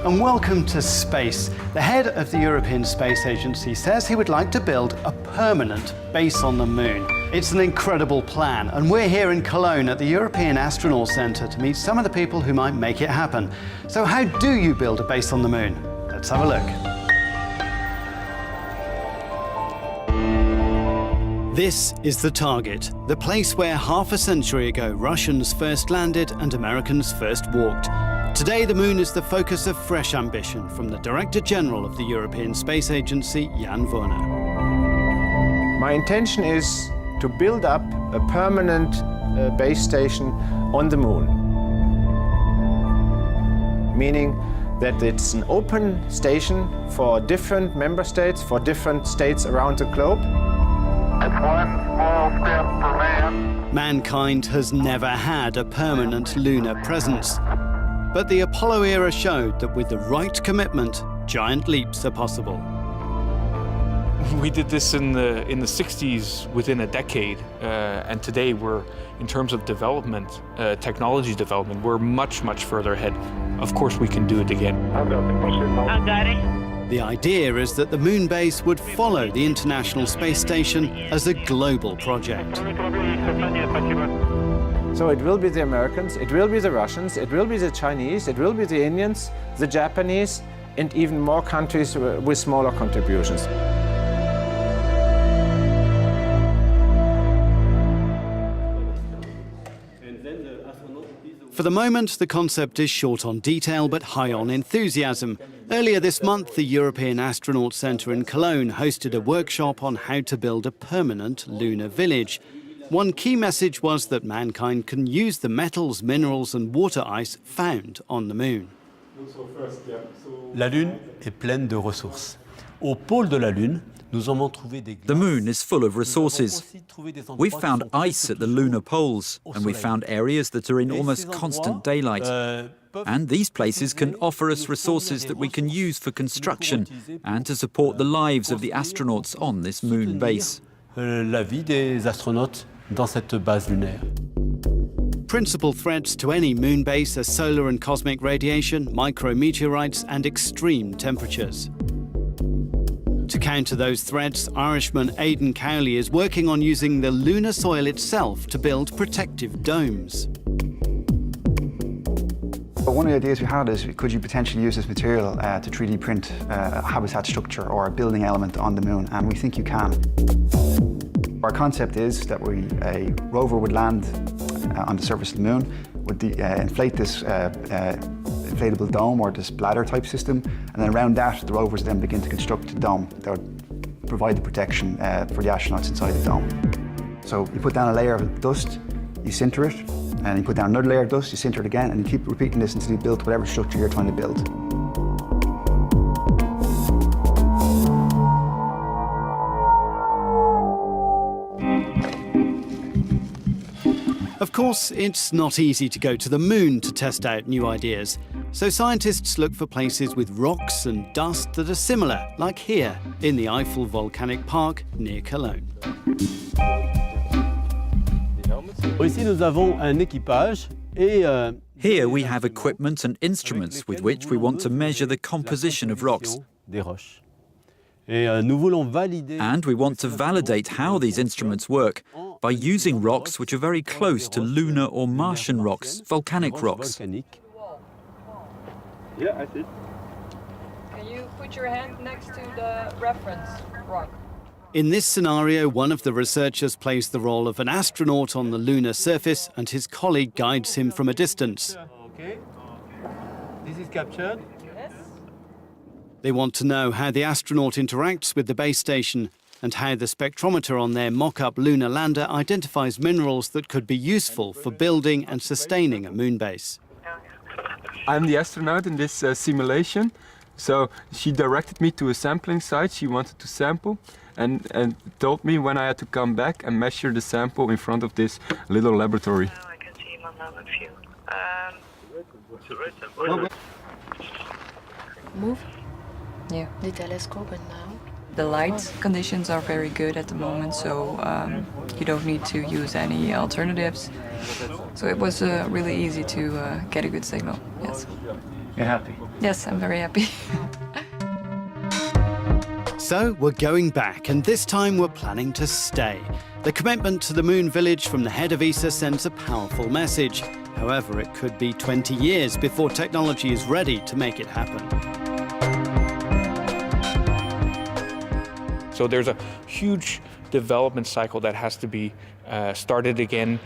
and welcome to space. The head of the European Space Agency says he would like to build a permanent base on the moon. It's an incredible plan, and we're here in Cologne at the European Astronaut Centre to meet some of the people who might make it happen. So how do you build a base on the moon? Let's have a look. This is the target, the place where half a century ago Russians first landed and Americans first walked. Today, the moon is the focus of fresh ambition from the Director General of the European Space Agency, Jan Werner. My intention is to build up a permanent base station on the moon, meaning that it's an open station for different member states, for different states around the globe. It's one small step for man. Mankind has never had a permanent lunar presence. But the Apollo era showed that with the right commitment, giant leaps are possible. We did this in the 60s within a decade, and today we're, in terms of development, technology development, we're much, much further ahead. Of course we can do it again. The idea is that the moon base would follow the International Space Station as a global project. So it will be the Americans, it will be the Russians, it will be the Chinese, it will be the Indians, the Japanese, and even more countries with smaller contributions. For the moment, the concept is short on detail but high on enthusiasm. Earlier this month, the European Astronaut Centre in Cologne hosted a workshop on how to build a permanent lunar village. One key message was that mankind can use the metals, minerals and water ice found on the moon. La Lune est pleine de ressources. Au pôle de la Lune, nous avons trouvé des glaces. The moon is full of resources. We've found ice at the lunar poles, and we found areas that are in almost constant daylight. And these places can offer us resources that we can use for construction and to support the lives of the astronauts on this moon base. La vie des astronautes dans cette base lunaire. Principal threats to any moon base are solar and cosmic radiation, micrometeorites and extreme temperatures. To counter those threats, Irishman Aidan Cowley is working on using the lunar soil itself to build protective domes. One of the ideas we had is, could you potentially use this material to 3D print a habitat structure or a building element on the moon? And we think you can. Our concept is that a rover would land on the surface of the moon, would inflate this inflatable dome or this bladder type system, and then around that the rovers then begin to construct a dome that would provide the protection for the astronauts inside the dome. So you put down a layer of dust, you sinter it, and you put down another layer of dust, you sinter it again, and you keep repeating this until you build whatever structure you're trying to build. Of course, it's not easy to go to the moon to test out new ideas. So scientists look for places with rocks and dust that are similar, like here in the Eiffel Volcanic Park near Cologne. Ici, nous avons un équipage et Here we have equipment and instruments with which we want to measure the composition of rocks. nous voulons valider. And we want to validate how these instruments work by using rocks which are very close to lunar or Martian rocks, volcanic rocks. Yeah, I see. Can you put your hand next to the reference rock? In this scenario, one of the researchers plays the role of an astronaut on the lunar surface and his colleague guides him from a distance. Okay. This is captured. Yes. They want to know how the astronaut interacts with the base station and how the spectrometer on their mock-up lunar lander identifies minerals that could be useful for building and sustaining a moon base. I'm the astronaut in this simulation. So she directed me to a sampling site she wanted to sample and told me when I had to come back and measure the sample in front of this little laboratory. I can see him on the view. Move. Yeah. The telescope and now. The light conditions are very good at the moment, so you don't need to use any alternatives. So it was really easy to get a good signal, yes. You're happy? Yes, I'm very happy. So we're going back, and this time we're planning to stay. The commitment to the moon village from the head of ESA sends a powerful message. However, it could be 20 years before technology is ready to make it happen. So there's a huge development cycle that has to be started again,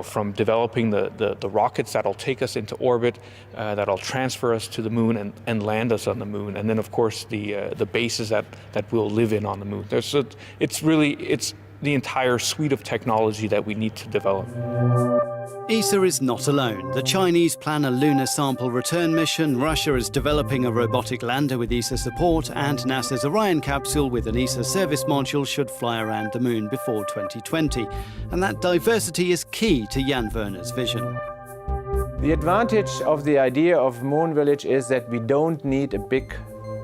from developing the rockets that'll take us into orbit, that'll transfer us to the moon and land us on the moon, and then of course the bases that we'll live in on the moon. It's the entire suite of technology that we need to develop. ESA is not alone. The Chinese plan a lunar sample return mission, Russia is developing a robotic lander with ESA support, and NASA's Orion capsule with an ESA service module should fly around the moon before 2020. And that diversity is key to Jan Werner's vision. The advantage of the idea of Moon Village is that we don't need a big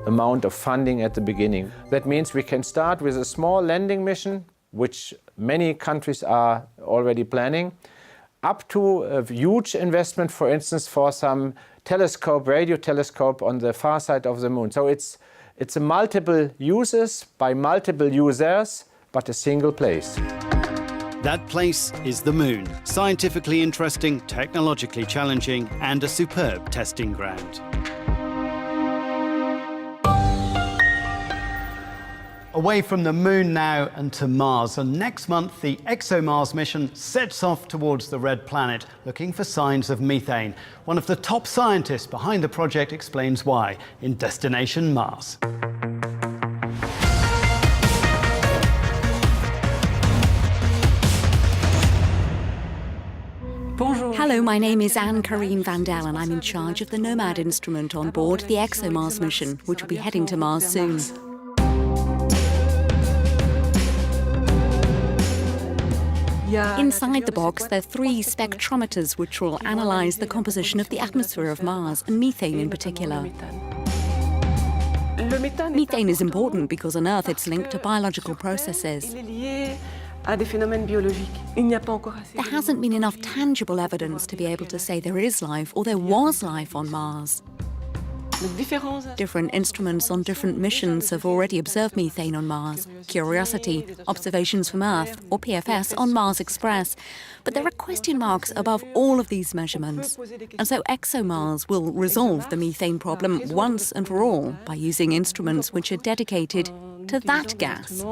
amount of funding at the beginning. That means we can start with a small landing mission, which many countries are already planning, up to a huge investment, for instance, for some telescope, radio telescope on the far side of the moon. So it's a multiple uses by multiple users, but a single place. That place is the moon. Scientifically interesting, technologically challenging, and a superb testing ground. Away from the moon now and to Mars, and next month the ExoMars mission sets off towards the red planet, looking for signs of methane. One of the top scientists behind the project explains why in Destination Mars. Hello, my name is Anne-Karine van Dal, and I'm in charge of the NOMAD instrument on board the ExoMars mission, which will be heading to Mars soon. Inside the box, there are 3 spectrometers which will analyze the composition of the atmosphere of Mars, and methane in particular. Methane is important because on Earth it's linked to biological processes. There hasn't been enough tangible evidence to be able to say there is life or there was life on Mars. Different instruments on different missions have already observed methane on Mars. Curiosity, Observations from Earth, or PFS on Mars Express. But there are question marks above all of these measurements. And so ExoMars will resolve the methane problem once and for all by using instruments which are dedicated to that gas.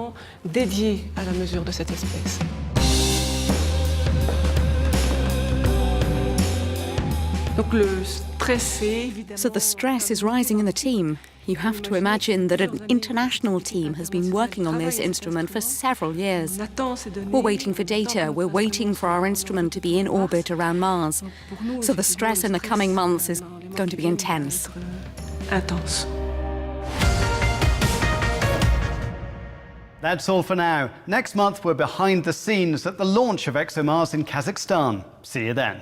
So the stress is rising in the team. You have to imagine that an international team has been working on this instrument for several years. We're waiting for data, we're waiting for our instrument to be in orbit around Mars. So the stress in the coming months is going to be intense. That's all for now. Next month we're behind the scenes at the launch of ExoMars in Kazakhstan. See you then.